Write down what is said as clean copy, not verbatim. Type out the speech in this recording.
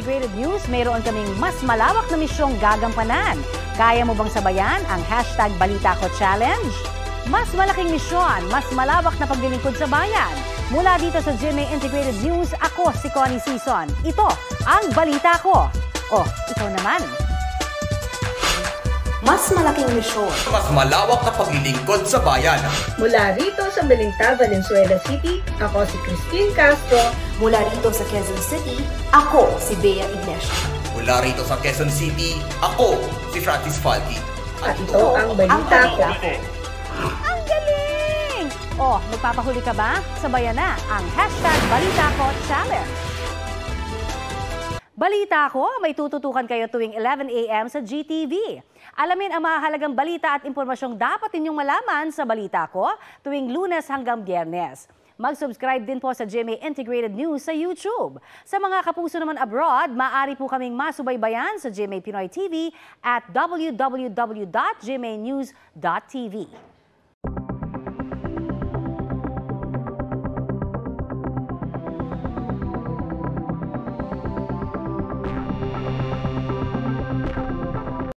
Integrated News, mayroon kaming mas malawak na misyong gagampanan. Kaya mo bang sabayan ang #Balita Ko Challenge? Mas malaking misyon, mas malawak na paglilingkod sa bayan. Mula dito sa GMA Integrated News, ako si Connie Season. Ito ang Balita Ko. Oh, ikaw naman. Mas malaking misyon. Mas malawak na paglilingkod sa bayan. Mula rito sa Balintawak, Valenzuela City, ako si Christine Castro. Mula rito sa Quezon City, ako si Bea Iglesia. Mula rito sa Quezon City, ako si Francis Falky. At ito ang Balita Ko. Ang galing! Oh, magpapahuli ka ba? Sabayan na ang #Balita Ko Challenge. Balita Ko, may tututukan kayo tuwing 11 a.m. sa GTV. Alamin ang mahalagang balita at impormasyong dapat ninyong malaman sa Balita Ko tuwing Lunes hanggang Biyernes. Mag-subscribe din po sa GMA Integrated News sa YouTube. Sa mga kapuso naman abroad, maaari po kaming masubaybayan sa GMA Pinoy TV at www.gmanews.tv.